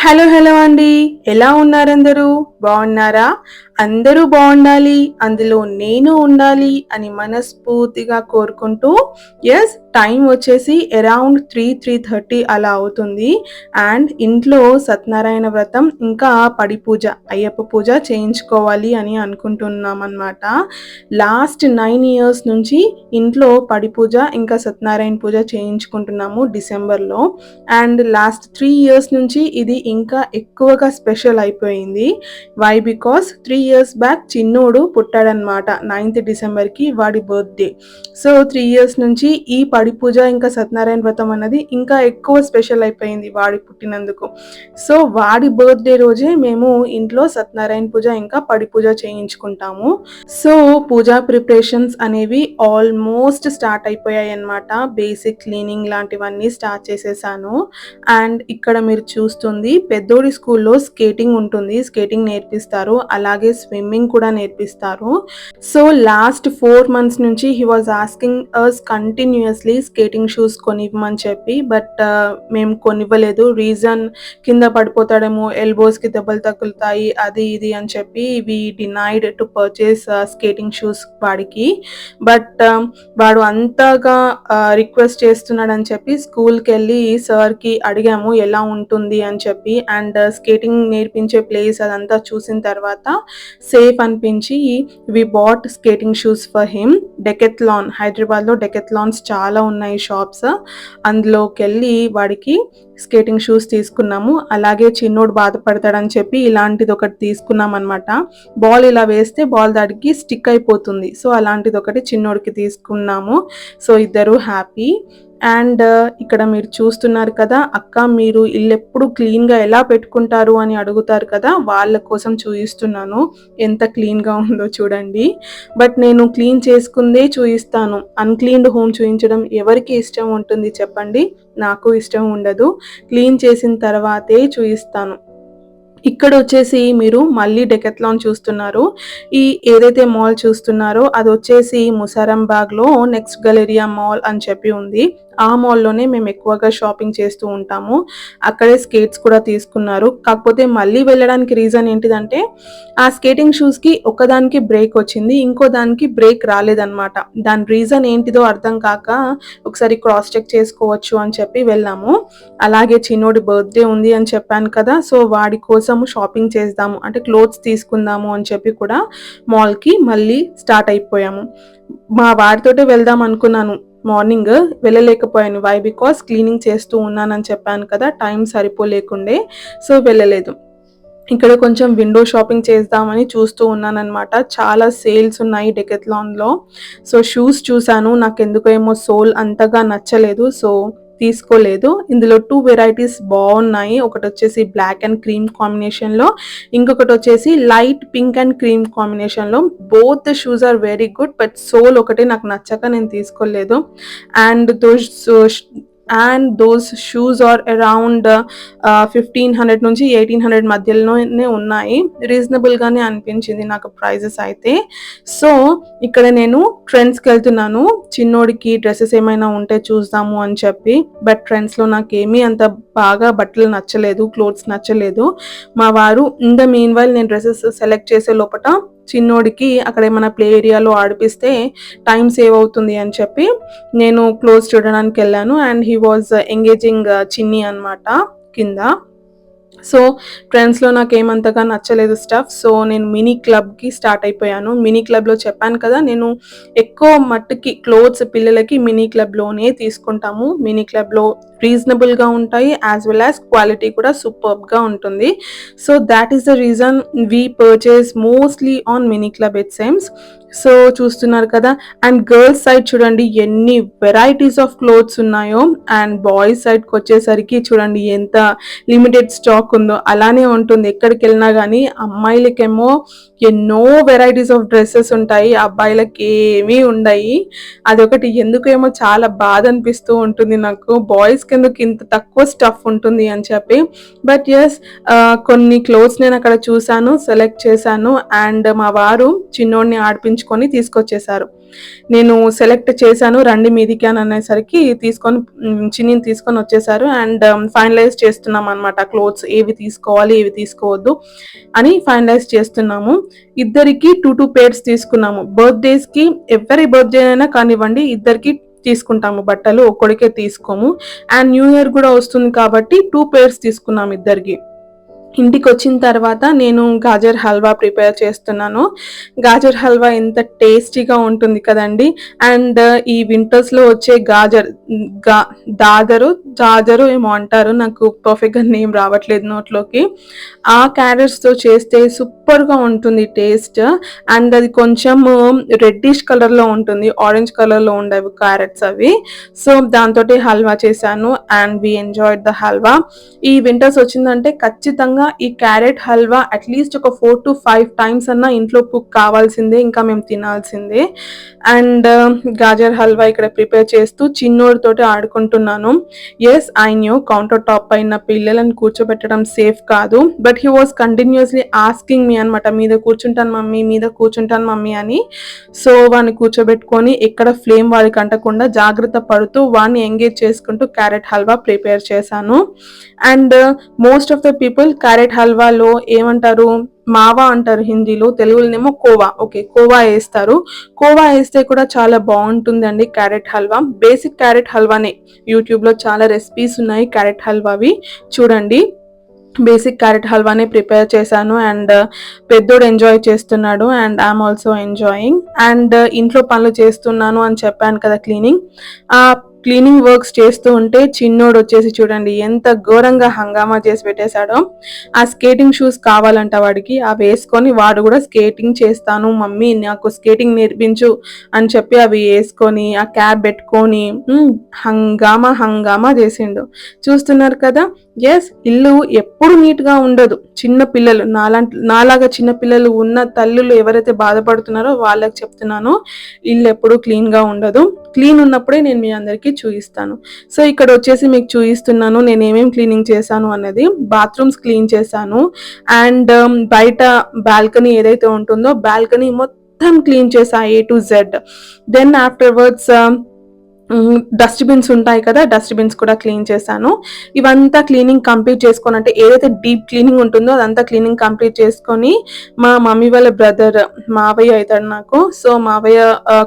Hello అండి. ఎలా ఉన్నారందరూ? బాగున్నారా? అందరూ బాగుండాలి, అందులో నేను ఉండాలి అని మనస్ఫూర్తిగా కోరుకుంటూ టైం వచ్చేసి అరౌండ్ 3:30 అలా అవుతుంది. అండ్ ఇంట్లో సత్యనారాయణ వ్రతం ఇంకా పడి పూజ, అయ్యప్ప పూజ చేయించుకోవాలి అని అనుకుంటున్నాం అన్నమాట. లాస్ట్ 9 ఇయర్స్ నుంచి ఇంట్లో పడి పూజ ఇంకా సత్యనారాయణ పూజ చేయించుకుంటున్నాము డిసెంబర్లో. అండ్ లాస్ట్ 3 ఇయర్స్ నుంచి ఇది ఇంకా ఎక్కువగా స్పెషల్ అయిపోయింది. వై? బికాస్ 3 ఇయర్స్ బ్యాక్ చిన్నోడు పుట్టాడనమాట. 9th డిసెంబర్కి వాడి బర్త్డే. సో 3 ఇయర్స్ నుంచి ఈ పడి పూజ ఇంకా సత్యనారాయణ వ్రతం అన్నది ఇంకా ఎక్కువ స్పెషల్ అయిపోయింది వాడి పుట్టినందుకు. సో వాడి బర్త్డే రోజే మేము ఇంట్లో సత్యనారాయణ పూజ ఇంకా పడి పూజ చేయించుకుంటాము. సో పూజా ప్రిపరేషన్స్ అనేవి ఆల్మోస్ట్ స్టార్ట్ అయిపోయాయి అన్నమాట. బేసిక్ క్లీనింగ్ లాంటివన్నీ స్టార్ట్ చేసేసాను. అండ్ ఇక్కడ మీరు చూస్తుంది పెద్దోడి స్కూల్లో స్కేటింగ్ ఉంటుంది, స్కేటింగ్ నేర్పిస్తారు, అలాగే స్విమ్మింగ్ కూడా నేర్పిస్తారు. సో లాస్ట్ 4 months నుంచి he was asking us continuously skating shoes కొనివ్వమని చెప్పి. బట్ మేము కొనివ్వలేదు. రీజన్ కింద పడిపోతాడేమో, ఎల్బోస్కి దెబ్బలు తగులుతాయి, అది ఇది అని చెప్పి we denied to purchase skating shoes వాడికి. బట్ వాడు అంతగా రిక్వెస్ట్ చేస్తున్నాడని చెప్పి స్కూల్కి వెళ్ళి సార్కి అడిగాము ఎలా ఉంటుంది అని చెప్పి. అండ్ స్కేటింగ్ నేర్పించే ప్లేస్ అదంతా చూసిన తర్వాత సేఫ్ అనిపించి we bought skating shoes for him. Decathlon, హైదరాబాద్లో డెకెత్లాన్స్ చాలా ఉన్నాయి షాప్స్, అందులోకి వెళ్ళి వాడికి స్కేటింగ్ షూస్ తీసుకున్నాము. అలాగే చిన్నోడు బాధపడతాడని చెప్పి ఇలాంటిది ఒకటి తీసుకున్నాం అనమాట. బాల్ ఇలా వేస్తే బాల్ దాడికి స్టిక్ అయిపోతుంది. సో అలాంటిది ఒకటి చిన్నోడికి తీసుకున్నాము. సో ఇద్దరు హ్యాపీ. అండ్ ఇక్కడ మీరు చూస్తున్నారు కదా, అక్క మీరు ఇల్లు ఎప్పుడు క్లీన్గా ఎలా పెట్టుకుంటారు అని అడుగుతారు కదా, వాళ్ళ కోసం చూపిస్తున్నాను ఎంత క్లీన్గా ఉందో చూడండి. బట్ నేను క్లీన్ చేసుకుందే చూపిస్తాను. అన్క్లీన్డ్ హోమ్ చూపించడం ఎవరికి ఇష్టం ఉంటుంది చెప్పండి? నాకు ఇష్టం ఉండదు. క్లీన్ చేసిన తర్వాతే చూపిస్తాను. ఇక్కడ వచ్చేసి మీరు మళ్ళీ డెకెత్లాన్ చూస్తున్నారు. ఈ ఏదైతే మాల్ చూస్తున్నారో అది వచ్చేసి ముసారంబాగ్లో నెక్స్ట్ గలేరియా మాల్ అని చెప్పి ఉంది. ఆ మాల్లోనే మేము ఎక్కువగా షాపింగ్ చేస్తూ ఉంటాము. అక్కడే స్కేట్స్ కూడా తీసుకున్నారు. కాకపోతే మళ్ళీ వెళ్ళడానికి రీజన్ ఏంటిదంటే ఆ స్కేటింగ్ షూస్కి ఒకదానికి బ్రేక్ వచ్చింది, ఇంకో దానికి బ్రేక్ రాలేదన్నమాట. దాని రీజన్ ఏంటిదో అర్థం కాక ఒకసారి క్రాస్ చెక్ చేసుకోవచ్చు అని చెప్పి వెళ్ళాము. అలాగే చిన్నోడి బర్త్డే ఉంది అని చెప్పాను కదా, సో వాడి కోసం షాపింగ్ చేద్దాము అంటే క్లోత్స్ తీసుకుందాము అని చెప్పి కూడా మాల్కి మళ్ళీ స్టార్ట్ అయిపోయాము. మా వారితోటే వెళ్దాం అనుకున్నాను, మార్నింగ్ వెళ్ళలేకపోయాను. వై? బికాస్ క్లీనింగ్ చేస్తూ ఉన్నానని చెప్పాను కదా, టైం సరిపోలేకుండే, సో వెళ్ళలేదు. ఇక్కడ కొంచెం విండో షాపింగ్ చేద్దామని చూస్తూ ఉన్నానన్నమాట. చాలా సేల్స్ ఉన్నాయి డెకెత్లాన్లో. సో షూస్ చూశాను, నాకు ఎందుకో ఏమో సోల్ అంతగా నచ్చలేదు, సో తీసుకోలేదు. ఇందులో 2 వెరైటీస్ బాగున్నాయి. ఒకటి వచ్చేసి బ్లాక్ అండ్ క్రీమ్ కాంబినేషన్లో, ఇంకొకటి వచ్చేసి లైట్ పింక్ అండ్ క్రీమ్ కాంబినేషన్లో. Both the shoes are very good, but sole ఒకటి నాకు నచ్చక నేను తీసుకోలేదు. And those shoes are around 1500 నుంచి 1800 మధ్యలోనే ఉన్నాయి. రీజనబుల్గానే అనిపించింది నాకు ప్రైజెస్ అయితే. సో ఇక్కడ నేను ట్రెండ్స్కి వెళ్తున్నాను, చిన్నోడికి డ్రెస్సెస్ ఏమైనా ఉంటే చూద్దాము అని చెప్పి. బట్ ట్రెండ్స్లో నాకు ఏమీ అంత బాగా బట్టలు నచ్చలేదు, క్లోత్స్ నచ్చలేదు. మా వారు ఇన్ ద మీన్ వైల్ నేను డ్రెస్సెస్ సెలెక్ట్ చేసే లోపల చిన్నోడికి అక్కడ ఏమైనా ప్లే ఏరియాలో ఆడిపిస్తే టైం సేవ్ అవుతుంది అని చెప్పి నేను క్లోత్స్ చూడడానికి వెళ్ళాను. అండ్ హీ వాజ్ ఎంగేజింగ్ చిన్ని అనమాట కింద. సో ట్రెండ్స్లో నాకు ఏమంతగా నచ్చలేదు స్టఫ్. సో నేను మినీ క్లబ్కి స్టార్ట్ అయిపోయాను. మినీ క్లబ్లో చెప్పాను కదా, నేను ఎక్కువ మట్టుకి క్లోత్స్ పిల్లలకి మినీ క్లబ్లోనే తీసుకుంటాము. మినీ క్లబ్లో రీజనబుల్గా ఉంటాయి, యాజ్ వెల్ యాజ్ క్వాలిటీ కూడా సూపర్బ్గా ఉంటుంది. So that is the reason we purchase mostly on mini club it seems. So చూస్తున్నారు కదా. అండ్ గర్ల్స్ సైడ్ చూడండి ఎన్ని వెరైటీస్ ఆఫ్ క్లోత్స్ ఉన్నాయో. అండ్ బాయ్స్ సైడ్కి వచ్చేసరికి చూడండి ఎంత లిమిటెడ్ స్టాక్ ఉందో. అలానే ఉంటుంది ఎక్కడికి వెళ్ళినా కానీ. అమ్మాయిలకేమో ఎన్నో వెరైటీస్ ఆఫ్ డ్రెస్సెస్ ఉంటాయి, అబ్బాయిలకి ఏమీ ఉండయి. అదొకటి ఎందుకేమో చాలా బాధ అనిపిస్తూ ఉంటుంది నాకు, బాయ్స్కి ఎందుకు ఇంత తక్కువ స్టఫ్ ఉంటుంది అని చెప్పి. బట్ కొన్ని క్లోత్స్ నేను అక్కడ చూశాను, సెలెక్ట్ చేశాను. అండ్ మా వారు చిన్నోడిని ఆడిపించుకొని తీసుకొచ్చేసారు. నేను సెలెక్ట్ చేశాను రండి మీదికి అని అనేసరికి చిన్నిని తీసుకొని వచ్చేసారు. అండ్ ఫైనలైజ్ చేస్తున్నాం అనమాట, క్లోత్స్ ఏవి తీసుకోవాలి ఏవి తీసుకోవద్దు అని ఫైనలైజ్ చేస్తున్నాము. ఇద్దరికి 2 పేర్స్ తీసుకున్నాము. బర్త్డేస్కి ఎవరి బర్త్డే అయినా కానివ్వండి ఇద్దరికి తీసుకుంటాము బట్టలు, ఒక్కడికే తీసుకోము. అండ్ న్యూ ఇయర్ కూడా వస్తుంది కాబట్టి 2 పేర్స్ తీసుకున్నాము ఇద్దరికి. ఇంటికి వచ్చిన తర్వాత నేను గాజర్ హల్వా ప్రిపేర్ చేస్తున్నాను. గాజర్ హల్వా ఎంత టేస్టీగా ఉంటుంది కదండి. అండ్ ఈ వింటర్స్లో వచ్చే జాజరు ఏమో అంటారు, నాకు పర్ఫెక్ట్గా నేమ్ రావట్లేదు నోట్లోకి. ఆ క్యారెట్స్తో చేస్తే సూపర్గా ఉంటుంది టేస్ట్. అండ్ అది కొంచెం రెడ్డిష్ కలర్లో ఉంటుంది, ఆరెంజ్ కలర్లో ఉండేవి క్యారెట్స్ అవి. సో దాంతో హల్వా చేశాను and we enjoyed the halwa. ఈ వింటర్స్ వచ్చిందంటే ఖచ్చితంగా ఈ క్యారెట్ హల్వా అట్లీస్ట్ ఒక 4 to 5 టైమ్స్ అన్నా ఇంట్లో కుక్ కావాల్సిందే, ఇంకా మేము తినాల్సిందే. అండ్ గాజర్ హల్వా ఇక్కడ ప్రిపేర్ చేస్తూ చిన్నోడితోటి ఆడుకుంటున్నాను. Yes, I knew counter top పైన పిల్లలను కూర్చోబెట్టడం సేఫ్ కాదు, but he was continuously asking me అనమాట, మీద కూర్చుంటాను మమ్మీ, మీద కూర్చుంటాను మమ్మీ అని. సో వాడిని కూర్చోబెట్టుకొని ఎక్కడ ఫ్లేమ్ వాడికి అంటకుండా జాగ్రత్త పడుతూ వాడిని ఎంగేజ్ చేసుకుంటూ క్యారెట్ హల్వా ప్రిపేర్ చేశాను. And most of the people carrot హల్వాలో ఏమంటారు, మావా అంటారు హిందీలో, తెలుగులోనేమో కోవా. ఓకే, కోవా వేస్తారు. కోవా వేస్తే కూడా చాలా బాగుంటుందండి క్యారెట్ హల్వా. బేసిక్ క్యారెట్ హల్వానే, యూట్యూబ్లో చాలా రెసిపీస్ ఉన్నాయి క్యారెట్ హల్వావి, చూడండి. బేసిక్ క్యారెట్ హల్వానే ప్రిపేర్ చేశాను అండ్ పెద్దోడు ఎంజాయ్ చేస్తున్నాడు and I'm also enjoying. And ఇంట్లో పనులు చేస్తున్నాను అని చెప్పాను కదా, క్లీనింగ్. ఆ క్లీనింగ్ వర్క్స్ చేస్తూ ఉంటే చిన్నోడు వచ్చేసి చూడండి ఎంత ఘోరంగా హంగామా చేసి పెట్టేశాడో. ఆ స్కేటింగ్ షూస్ కావాలంట వాడికి, అవి వేసుకొని వాడు కూడా స్కేటింగ్ చేస్తాను మమ్మీ నాకు స్కేటింగ్ నేర్పించు అని చెప్పి అవి వేసుకొని ఆ క్యాప్ పెట్టుకొని హంగామా చేసిండు. చూస్తున్నారు కదా. ఎస్, ఇల్లు ఎప్పుడు నీట్గా ఉండదు. చిన్న పిల్లలు నాలాగా చిన్న పిల్లలు ఉన్న తల్లులు ఎవరైతే బాధపడుతున్నారో వాళ్ళకి చెప్తున్నాను, ఇల్లు ఎప్పుడు క్లీన్గా ఉండదు. క్లీన్ ఉన్నప్పుడే నేను మీ అందరికీ చూపిస్తాను. సో ఇక్కడ వచ్చేసి మీకు చూపిస్తున్నాను నేను ఏమేమి క్లీనింగ్ చేశాను అన్నది. బాత్రూమ్స్ క్లీన్ చేశాను అండ్ బయట బాల్కనీ ఏదైతే ఉంటుందో బాల్కనీ మొత్తం క్లీన్ చేసా A to Z. Then afterwards dustbins ఉంటాయి కదా, డస్ట్బిన్స్ కూడా క్లీన్ చేశాను. ఇవంతా క్లీనింగ్ కంప్లీట్ చేసుకొని, అంటే ఏదైతే డీప్ క్లీనింగ్ ఉంటుందో అదంతా క్లీనింగ్ కంప్లీట్ చేసుకొని మా మమ్మీ వాళ్ళ బ్రదర్ మావయ్య అవుతాడు నాకు. సో మావయ్య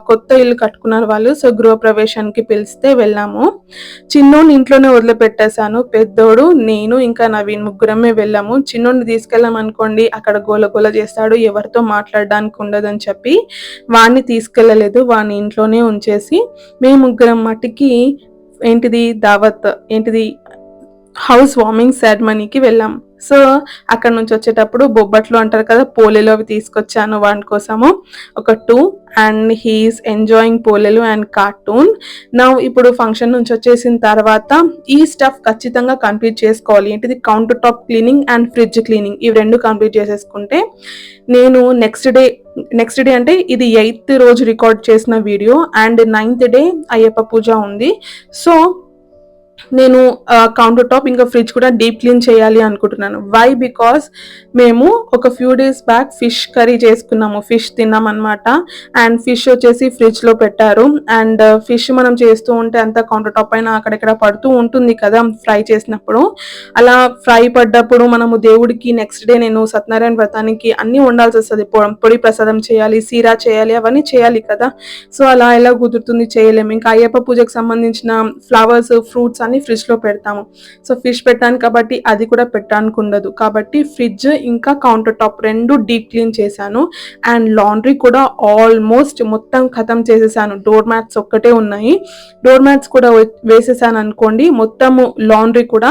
కొత్త ఇల్లు కట్టుకున్నారు వాళ్ళు. సో గృహప్రవేశానికి పిలిస్తే వెళ్ళాము. చిన్నోడిని ఇంట్లోనే వదిలిపెట్టేశాను. పెద్దోడు, నేను ఇంకా నవీన్ ముగ్గురమే వెళ్ళాము. చిన్నోడిని తీసుకెళ్ళామనుకోండి అక్కడ గోల చేస్తాడు, ఎవరితో మాట్లాడడానికి ఉండదని చెప్పి వాడిని తీసుకెళ్ళలేదు. వాడిని ఇంట్లోనే ఉంచేసి మేము ముగ్గురం మట్టికి హౌస్ వార్మింగ్ సెరమనీకి వెళ్ళాం. సో అక్కడ నుంచి వచ్చేటప్పుడు బొబ్బట్లు అంటారు కదా, పోలేలు అవి తీసుకొచ్చాను వాడి కోసము ఒక 2. అండ్ హీఈస్ ఎంజాయింగ్ పోలేలు అండ్ కార్టూన్. నా ఇప్పుడు ఫంక్షన్ నుంచి వచ్చేసిన తర్వాత ఈ స్టఫ్ ఖచ్చితంగా కంప్లీట్ చేసుకోవాలి. ఏంటిది, counter top cleaning and fridge cleaning, ఇవి 2 కంప్లీట్ చేసేసుకుంటే నేను నెక్స్ట్ డే అంటే ఇది 8th రోజు రికార్డ్ చేసిన video and 9th day Ayyappa puja ఉంది. సో నేను కౌంటర్ టాప్ ఇంకా ఫ్రిడ్జ్ కూడా డీప్ క్లీన్ చేయాలి అనుకుంటున్నాను. వై, బికాస్ మేము ఒక few days back fish curry చేసుకున్నాము, ఫిష్ తిన్నాం అనమాట. అండ్ ఫిష్ వచ్చేసి ఫ్రిడ్జ్లో పెట్టారు. అండ్ ఫిష్ మనం చేస్తూ ఉంటే అంతా కౌంటర్ టాప్ పైన అక్కడెక్కడ పడుతూ ఉంటుంది కదా ఫ్రై చేసినప్పుడు. అలా ఫ్రై పడ్డప్పుడు మనము దేవుడికి నెక్స్ట్ డే నేను సత్యనారాయణ వ్రతానికి అన్నీ వండాల్సి వస్తుంది. పొడి ప్రసాదం చేయాలి, సీరా చేయాలి, అవన్నీ చేయాలి కదా. సో అలా ఎలా కుదురుతుంది, చేయలేము. ఇంకా అయ్యప్ప పూజకు సంబంధించిన ఫ్లవర్స్, ఫ్రూట్స్ అన్ని ఫ్రిడ్జ్ లో పెడతాము. సో ఫిష్ పెట్టాను కాబట్టి అది కూడా పెట్టడానికి ఉండదు. కాబట్టి ఫ్రిడ్జ్ ఇంకా కౌంటర్ టాప్ 2 డీప్ క్లీన్ చేశాను. అండ్ లాండ్రీ కూడా ఆల్మోస్ట్ మొత్తం ఖతం చేసేసాను. డోర్ మ్యాట్స్ ఒక్కటే ఉన్నాయి. డోర్ మ్యాట్స్ కూడా వేసేసాను అనుకోండి, మొత్తము లాండ్రీ కూడా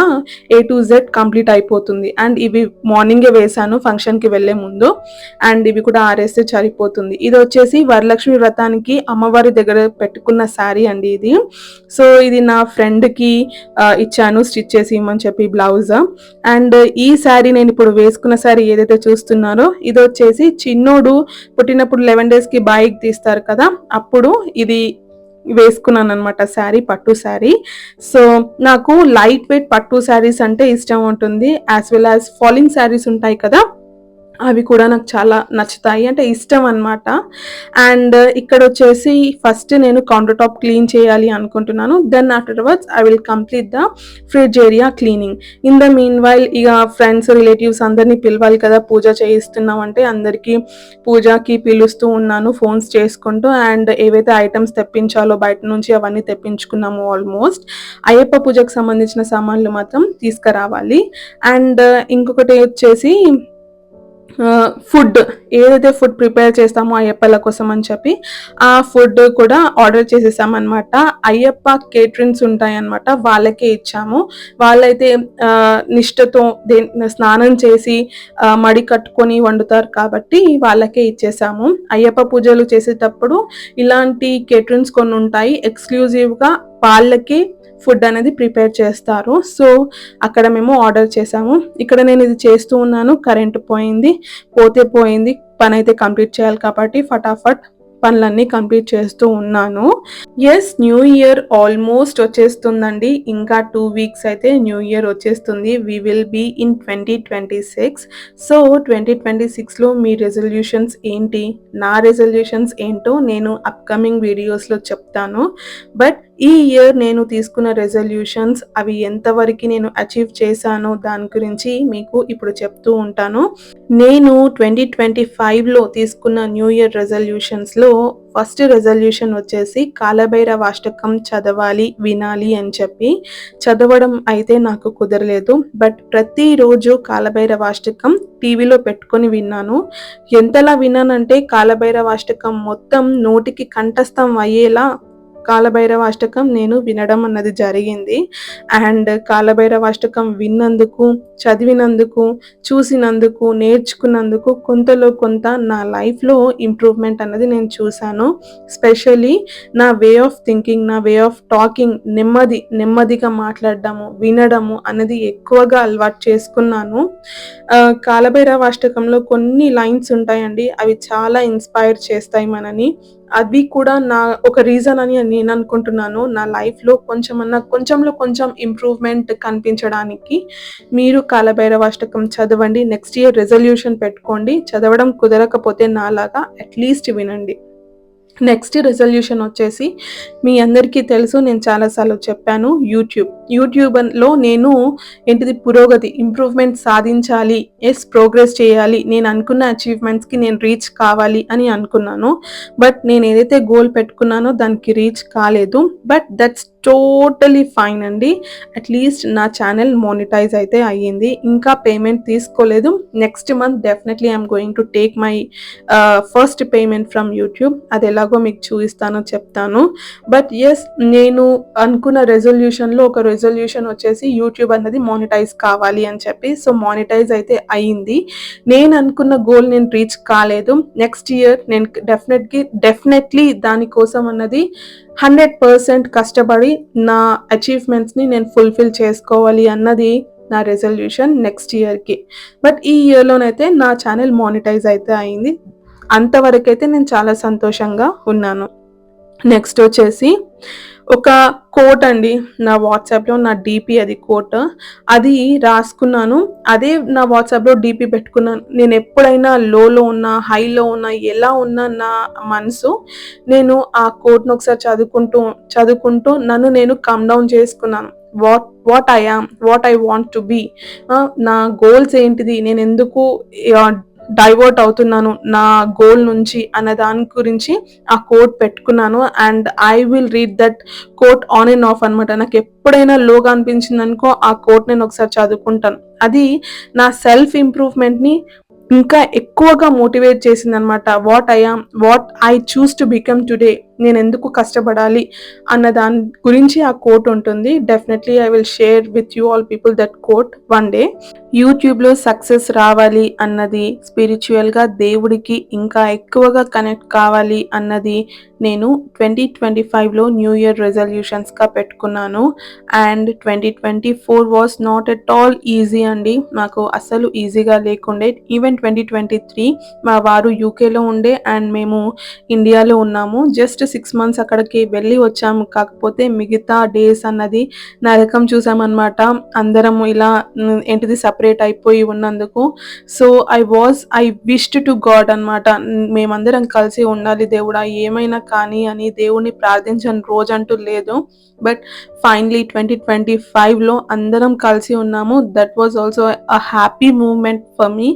A to Z కంప్లీట్ అయిపోతుంది. అండ్ ఇవి మార్నింగే వేసాను ఫంక్షన్ కి వెళ్లే ముందు. అండ్ ఇవి కూడా ఆరేస్తే సరిపోతుంది. ఇది వచ్చేసి వరలక్ష్మి వ్రతానికి అమ్మవారి దగ్గర పెట్టుకున్న శారీ అండి ఇది. సో ఇది నా ఫ్రెండ్ కి ఇచ్చాను స్టిచ్ చేసి ఇమ్మని చెప్పి బ్లౌజ్. అండ్ ఈ శారీ నేను ఇప్పుడు వేసుకున్న శారీ ఏదైతే చూస్తున్నారో ఇది వచ్చేసి చిన్నోడు పుట్టినప్పుడు 11 days కి బైక్ తీస్తారు కదా, అప్పుడు ఇది వేసుకున్నాను అనమాట శారీ, పట్టు శారీ. సో నాకు లైట్ వెయిట్ పట్టు శారీస్ అంటే ఇష్టం ఉంటుంది, as well as falling saris ఉంటాయి కదా అవి కూడా నాకు చాలా నచ్చుతాయి. అంటే ఇష్టం అనమాట. అండ్ ఇక్కడొచ్చేసి ఫస్ట్ నేను కౌంటర్ టాప్ క్లీన్ చేయాలి అనుకుంటున్నాను. Then afterwards I will complete the fridge area cleaning. In the meanwhile ఇగ ఫ్రెండ్స్, రిలేటివ్స్ అందరిని పిలవాలి కదా! పూజ చేయిస్తున్నామంటే అందరికీ పూజకి పిలుస్తూ ఉన్నాను ఫోన్స్ చేసుకుంటూ. అండ్ ఏవైతే ఐటెమ్స్ తెప్పించాలో బయట నుంచి అవన్నీ తెప్పించుకున్నాము ఆల్మోస్ట్. అయ్యప్ప పూజకు సంబంధించిన సామాన్లు మాత్రం తీసుకురావాలి. అండ్ ఇంకొకటి వచ్చేసి ఫుడ్, ఏదైతే ఫుడ్ ప్రిపేర్ చేస్తామో అయ్యప్పల కోసం అని చెప్పి ఆ ఫుడ్ కూడా ఆర్డర్ చేసేసామన్నమాట. అయ్యప్ప కేటరింగ్స్ ఉంటాయన్నమాట, వాళ్ళకే ఇచ్చాము. వాళ్ళైతే నిష్టతో స్నానం చేసి మడి కట్టుకొని వండుతారు కాబట్టి వాళ్ళకే ఇచ్చేసాము. అయ్యప్ప పూజలు చేసేటప్పుడు ఇలాంటి కేటరింగ్స్ కొన్ని ఉంటాయి, ఎక్స్క్లూజివ్గా వాళ్ళకి ఫుడ్ అనేది ప్రిపేర్ చేస్తారు. సో అక్కడ మేము ఆర్డర్ చేసాము. ఇక్కడ నేను ఇది చేస్తూ ఉన్నాను, కరెంట్ పోయింది. పోతే పోయింది, పని అయితే కంప్లీట్ చేయాలి కాబట్టి ఫటాఫట్ పనులన్నీ కంప్లీట్ చేస్తూ ఉన్నాను. ఎస్, న్యూ ఇయర్ ఆల్మోస్ట్ వచ్చేస్తుందండి. ఇంకా 2 వీక్స్ అయితే న్యూ ఇయర్ వచ్చేస్తుంది. We will be in 2026. So 2026లో మీ రెజల్యూషన్స్ ఏంటి, నా రెజల్యూషన్స్ ఏంటో నేను అప్కమింగ్ వీడియోస్లో చెప్తాను. బట్ ఈ ఇయర్ నేను తీసుకున్న రెజల్యూషన్స్ అవి ఎంతవరకు నేను అచీవ్ చేశానో దాని గురించి మీకు ఇప్పుడు చెప్తూ ఉంటాను. నేను 2025లో తీసుకున్న న్యూ ఇయర్ రెజల్యూషన్స్లో ఫస్ట్ రెజల్యూషన్ వచ్చేసి కాలభైరవాష్టకం చదవాలి, వినాలి అని చెప్పి. చదవడం అయితే నాకు కుదరలేదు, బట్ ప్రతిరోజు కాలభైరవాష్టకం టీవీలో పెట్టుకొని విన్నాను. ఎంతలా విన్నానంటే కాలభైరవాష్టకం మొత్తం నోటికి కంఠస్థం అయ్యేలా కాలభైరవాష్టకం నేను వినడం అన్నది జరిగింది. అండ్ కాలభైరవాష్టకం విన్నందుకు, చదివినందుకు, చూసినందుకు, నేర్చుకున్నందుకు కొంతలో కొంత నా లైఫ్లో ఇంప్రూవ్మెంట్ అన్నది నేను చూశాను. స్పెషల్లీ నా వే ఆఫ్ థింకింగ్, నా వే ఆఫ్ టాకింగ్ నెమ్మదిగా మాట్లాడడము, వినడము అన్నది ఎక్కువగా అలవాటు చేసుకున్నాను. కాలభైరవాష్టకంలో కొన్ని లైన్స్ ఉంటాయండి, అవి చాలా ఇన్స్పైర్ చేస్తాయి మనని. అది కూడా నా ఒక రీజన్ అని నేను అనుకుంటున్నాను. నా లైఫ్లో కొంచెంలో కొంచెం ఇంప్రూవ్మెంట్ కనిపించడానికి. మీరు కాలభైరవాష్టకం చదవండి. నెక్స్ట్ ఇయర్ రెజల్యూషన్ పెట్టుకోండి. చదవడం కుదరకపోతే నాలాగా అట్లీస్ట్ వినండి. నెక్స్ట్ రెజల్యూషన్ వచ్చేసి మీ అందరికీ తెలుసు, నేను చాలాసార్లు చెప్పాను, యూట్యూబ్లో నేను ఏంటిది పురోగతి, ఇంప్రూవ్మెంట్ సాధించాలి, ప్రోగ్రెస్ చేయాలి, నేను అనుకున్న అచీవ్మెంట్స్కి నేను రీచ్ కావాలి అని అనుకున్నాను. బట్ నేను ఏదైతే గోల్ పెట్టుకున్నానో దానికి రీచ్ కాలేదు. బట్ దట్స్ టోటలీ ఫైన్ అండి. అట్లీస్ట్ నా ఛానల్ మోనిటైజ్ అయితే అయ్యింది. ఇంకా పేమెంట్ తీసుకోలేదు. Next month definitely I'm going to take my first payment from YouTube. అది ఎలాగో మీకు చూపిస్తానో చెప్తాను. బట్ ఎస్, నేను అనుకున్న రెజల్యూషన్లో ఒక రెజల్యూషన్ వచ్చేసి యూట్యూబ్ అన్నది మానిటైజ్ కావాలి అని చెప్పి. సో మానిటైజ్ అయితే అయ్యింది. నేను అనుకున్న గోల్ నేను రీచ్ కాలేదు. నెక్స్ట్ ఇయర్ నేను డెఫినెట్లీ దానికోసం అన్నది 100% కష్టపడి నా అచీవ్మెంట్స్ని నేను ఫుల్ఫిల్ చేసుకోవాలి అన్నది నా రెజల్యూషన్ నెక్స్ట్ ఇయర్కి. బట్ ఈ ఇయర్లోనైతే నా ఛానల్ మానిటైజ్ అయితే అయింది. అంతవరకైతే నేను చాలా సంతోషంగా ఉన్నాను. నెక్స్ట్ వచ్చేసి ఒక కోట్ అండి, నా వాట్సాప్లో నా డీపీ అది కోట్, అది రాసుకున్నాను. అదే నా వాట్సాప్లో డీపీ పెట్టుకున్నాను. నేను ఎప్పుడైనా లోలో ఉన్నా, హైలో ఉన్నా, ఎలా ఉన్నా నా మనసు, నేను ఆ కోట్ను ఒకసారి చదువుకుంటూ నన్ను నేను కమ్ డౌన్ చేసుకున్నాను. What I am, what I want to be, నా గోల్స్ ఏంటిది, నేను ఎందుకు డైవర్ట్ అవుతున్నాను నా గోల్ నుంచి అన్న దాని గురించి ఆ కోట్ పెట్టుకున్నాను. And I will read that quote on and off అనమాట. నాకు ఎప్పుడైనా లోగా అనిపించింది అనుకో, ఆ కోట్ నేను ఒకసారి చదువుకుంటాను. అది నా సెల్ఫ్ ఇంప్రూవ్మెంట్ని ఇంకా ఎక్కువగా మోటివేట్ చేసింది అనమాట. What I am, what I choose to become today, నేను ఎందుకు కష్టపడాలి అన్న దాని గురించి ఆ కోట్ ఉంటుంది. Definitely I will share with you all people that quote one day. యూట్యూబ్లో సక్సెస్ రావాలి అన్నది, స్పిరిచువల్గా దేవుడికి ఇంకా ఎక్కువగా కనెక్ట్ కావాలి అన్నది నేను 2025లో న్యూ ఇయర్ రెజల్యూషన్స్గా పెట్టుకున్నాను. And 2024 was not at all easy అండి. నాకు అసలు ఈజీగా లేకుండే. ఈవెన్ 2023 మా వారు యూకేలో ఉండే అండ్ మేము ఇండియాలో ఉన్నాము. జస్ట్ 6 మంత్స్ అక్కడికి వెళ్ళి వచ్చాము. కాకపోతే మిగతా డేస్ అన్నది నరకం చూసామన్నమాట. అందరము ఇలా ఏంటిది సెపరేట్ అయిపోయి ఉన్నందుకు. So I wished to God అన్నమాట. మేమందరం కలిసి ఉండాలి దేవుడా ఏమైనా కానీ అని దేవుడిని ప్రార్థించని రోజంటూ లేదు. బట్ ఫైనలీ 2025లో అందరం కలిసి ఉన్నాము. That was also a happy moment for me.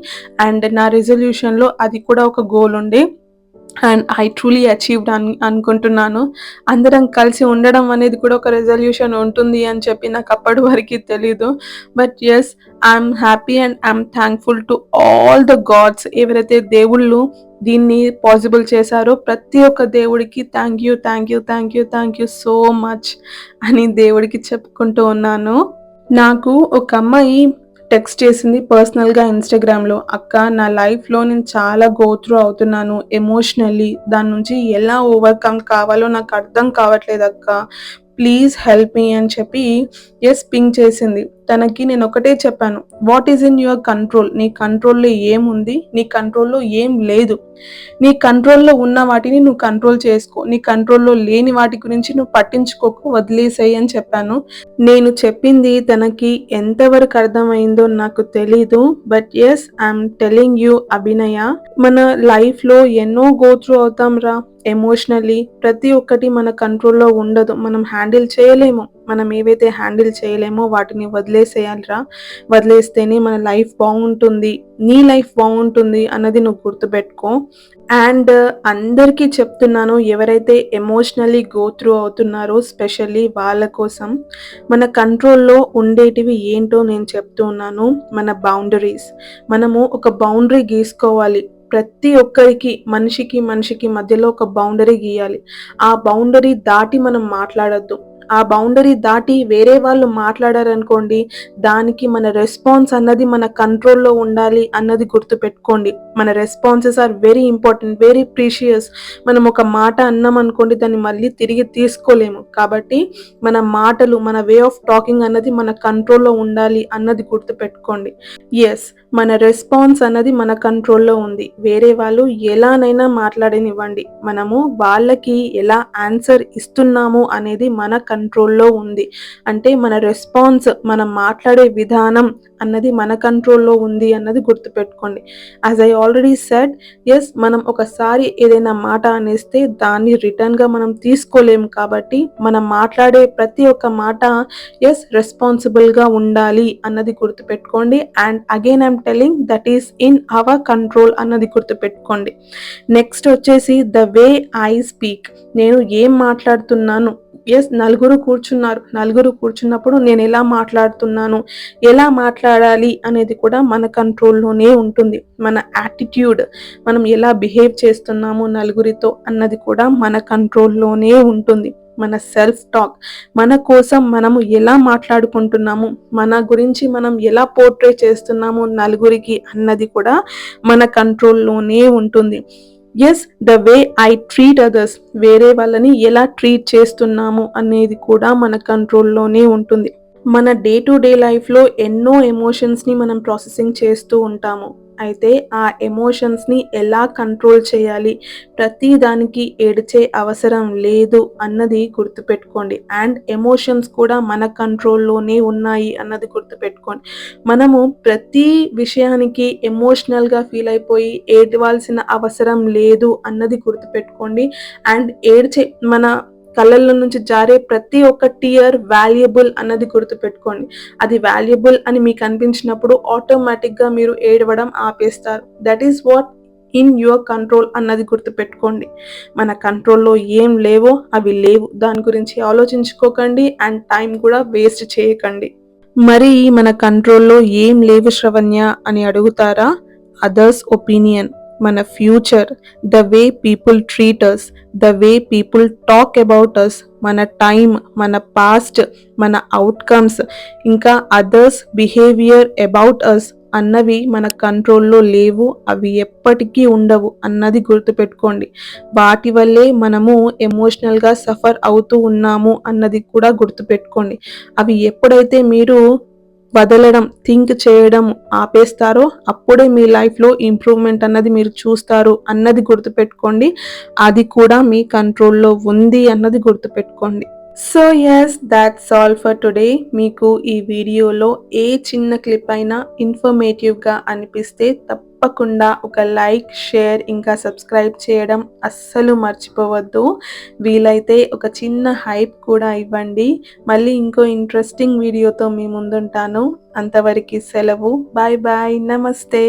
And నా రిజల్యూషన్లో అది కూడా ఒక గోల్ ఉండే. అండ్ ఐ ట్రూలీ అచీవ్డ్ అనుకుంటున్నాను. అందరం కలిసి ఉండడం అనేది కూడా ఒక రెజల్యూషన్ ఉంటుంది అని చెప్పి నాకు అప్పటి వరకు తెలీదు. But yes, I'm happy and I'm thankful to all the gods. ఎవరైతే దేవుళ్ళు దీన్ని పాసిబుల్ చేశారో ప్రతి ఒక్క దేవుడికి thank you, thank you, thank you, thank you so much అని దేవుడికి చెప్పుకుంటూ ఉన్నాను. నాకు ఒక అమ్మాయి టెక్స్ట్ చేసింది పర్సనల్గా ఇన్స్టాగ్రామ్లో, అక్క నా లైఫ్లో నేను చాలా గో త్రూ అవుతున్నాను ఎమోషనల్లీ, దాని నుంచి ఎలా ఓవర్కమ్ కావాలో నాకు అర్థం కావట్లేదు అక్క, ప్లీజ్ హెల్ప్ మీ అని చెప్పి ఎస్ పింగ్ చేసింది. తనకి నేను ఒకటే చెప్పాను, what is in your control. నీ కంట్రోల్లో ఏముంది, నీ కంట్రోల్లో ఏం లేదు. నీ కంట్రోల్లో ఉన్న వాటిని నువ్వు కంట్రోల్ చేసుకో, నీ కంట్రోల్లో లేని వాటి గురించి నువ్వు పట్టించుకోకు, వదిలేసేయి అని చెప్పాను. నేను చెప్పింది తనకి ఎంతవరకు అర్థమైందో నాకు తెలీదు. But yes, I'm telling you Abhinaya, మన లైఫ్లో ఎన్నో గో త్రూ అవుతాం రా ఎమోషనల్లీ. ప్రతి ఒక్కటి మన కంట్రోల్లో ఉండదు, మనం హ్యాండిల్ చేయలేము. మనం ఏవైతే హ్యాండిల్ చేయలేమో వాటిని వదిలేసేయాలిరా. వదిలేస్తేనే మన లైఫ్ బాగుంటుంది, నీ లైఫ్ బాగుంటుంది అన్నది నువ్వు గుర్తుపెట్టుకో. అండ్ అందరికీ చెప్తున్నాను, ఎవరైతే ఎమోషనల్లీ గో త్రూ అవుతున్నారో స్పెషల్లీ వాళ్ళ కోసం మన కంట్రోల్లో ఉండేటివి ఏంటో నేను చెప్తూ ఉన్నాను. మన బౌండరీస్. మనము ఒక బౌండరీ గీసుకోవాలి. ప్రతి ఒక్కరికి, మనిషికి మధ్యలో ఒక బౌండరీ గీయాలి. ఆ బౌండరీ దాటి మనం మాట్లాడొద్దు. ఆ బౌండరీ దాటి వేరే వాళ్ళు మాట్లాడారనుకోండి, దానికి మన రెస్పాన్స్ అన్నది మన కంట్రోల్లో ఉండాలి అన్నది గుర్తుపెట్టుకోండి. మన responses are very important, very precious. మనం ఒక మాట అన్నాం అనుకోండి, దాన్ని మళ్ళీ తిరిగి తీసుకోలేము. కాబట్టి మన మాటలు, మన వే ఆఫ్ టాకింగ్ అన్నది మన కంట్రోల్లో ఉండాలి అన్నది గుర్తుపెట్టుకోండి. ఎస్, మన రెస్పాన్స్ అన్నది మన కంట్రోల్లో ఉంది. వేరే వాళ్ళు ఎలానైనా మాట్లాడనివ్వండి, మనము వాళ్ళకి ఎలా ఆన్సర్ ఇస్తున్నాము అనేది మన కంట్రోల్లో ఉంది. అంటే మన రెస్పాన్స్, మనం మాట్లాడే విధానం అన్నది మన కంట్రోల్లో ఉంది అన్నది గుర్తుపెట్టుకోండి. As I already said, yes, మనం ఒకసారి ఏదైనా మాట అనేస్తే దాన్ని రిటర్న్గా మనం తీసుకోలేము. కాబట్టి మనం మాట్లాడే ప్రతి ఒక్క మాట ఎస్ రెస్పాన్సిబుల్గా ఉండాలి అన్నది గుర్తుపెట్టుకోండి. And again I'm telling that is in our control అన్నది గుర్తుపెట్టుకోండి. నెక్స్ట్ వచ్చేసి ద వే ఐ స్పీక్. నేను ఏం మాట్లాడుతున్నాను. ఎస్, నలుగురు కూర్చున్నప్పుడు నేను ఎలా మాట్లాడుతున్నాను, ఎలా మాట్లాడాలి అనేది కూడా మన కంట్రోల్లోనే ఉంటుంది. మన యాటిట్యూడ్, మనం ఎలా బిహేవ్ చేస్తున్నాము నలుగురితో అన్నది కూడా మన కంట్రోల్లోనే ఉంటుంది. మన సెల్ఫ్ టాక్, మన కోసం మనము ఎలా మాట్లాడుకుంటున్నాము, మన గురించి మనం ఎలా పోర్ట్రే చేస్తున్నాము నలుగురికి అన్నది కూడా మన కంట్రోల్లోనే ఉంటుంది. Yes, the way I treat others. వేరే వాళ్ళని ఎలా ట్రీట్ చేస్తున్నాము అనేది కూడా మన కంట్రోల్లోనే ఉంటుంది. మన డే టు డే లైఫ్లో ఎన్నో ఎమోషన్స్ని మనం ప్రాసెసింగ్ చేస్తూ ఉంటాము. అయితే ఆ ఎమోషన్స్ని ఎలా కంట్రోల్ చేయాలి, ప్రతి దానికి ఏడ్చే అవసరం లేదు అన్నది గుర్తుపెట్టుకోండి. అండ్ ఎమోషన్స్ కూడా మన కంట్రోల్లోనే ఉన్నాయి అన్నది గుర్తుపెట్టుకోండి. మనము ప్రతి విషయానికి ఎమోషనల్గా ఫీల్ అయిపోయి ఏడవాల్సిన అవసరం లేదు అన్నది గుర్తుపెట్టుకోండి. అండ్ మన కళ్ళల్లో నుంచి జారే ప్రతి ఒక్క టియర్ వాల్యుబుల్ అన్నది గుర్తుపెట్టుకోండి. అది వాల్యుబుల్ అని మీకు అనిపించినప్పుడు ఆటోమేటిక్గా మీరు ఏడవడం ఆపేస్తారు. That is what in your control అన్నది గుర్తుపెట్టుకోండి. మన కంట్రోల్లో ఏం లేవో అవి లేవు, దాని గురించి ఆలోచించుకోకండి. అండ్ టైం కూడా వేస్ట్ చేయకండి. మరి మన కంట్రోల్లో ఏం లేవు శ్రవణ్య అని అడుగుతారా? అదర్స్ ఒపీనియన్, మన future, the way people treat us, the way people talk about us, మన టైం, మన పాస్ట్, మన అవుట్కమ్స్, ఇంకా అదర్స్ బిహేవియర్ అబౌట్ అస్ అన్నవి మన కంట్రోల్లో లేవు, అవి ఎప్పటికీ ఉండవు అన్నది గుర్తుపెట్టుకోండి. వాటి వల్లే మనము ఎమోషనల్గా సఫర్ అవుతూ ఉన్నాము అన్నది కూడా గుర్తుపెట్టుకోండి. అవి ఎప్పుడైతే మీరు వదలడం, థింక్ చేయడం ఆపేస్తారో అప్పుడే మీ లైఫ్‌లో ఇంప్రూవ్‌మెంట్ అన్నది మీరు చూస్తారు అన్నది గుర్తుపెట్టుకోండి. అది కూడా మీ కంట్రోల్‌లో ఉంది అన్నది గుర్తుపెట్టుకోండి. So yes, that's all for today. మీకు ఈ వీడియోలో ఏ చిన్న క్లిప్ అయినా ఇన్ఫర్మేటివ్‌గా అనిపిస్తే తప్పకుండా ఒక లైక్, షేర్ ఇంకా సబ్స్క్రైబ్ చేయడం అస్సలు మర్చిపోవద్దు. వీలైతే ఒక చిన్న హైప్ కూడా ఇవ్వండి. మళ్ళీ ఇంకో ఇంట్రెస్టింగ్ వీడియోతో మీ ముందుంటాను. అంతవరకి సెలవు. Bye bye. నమస్తే.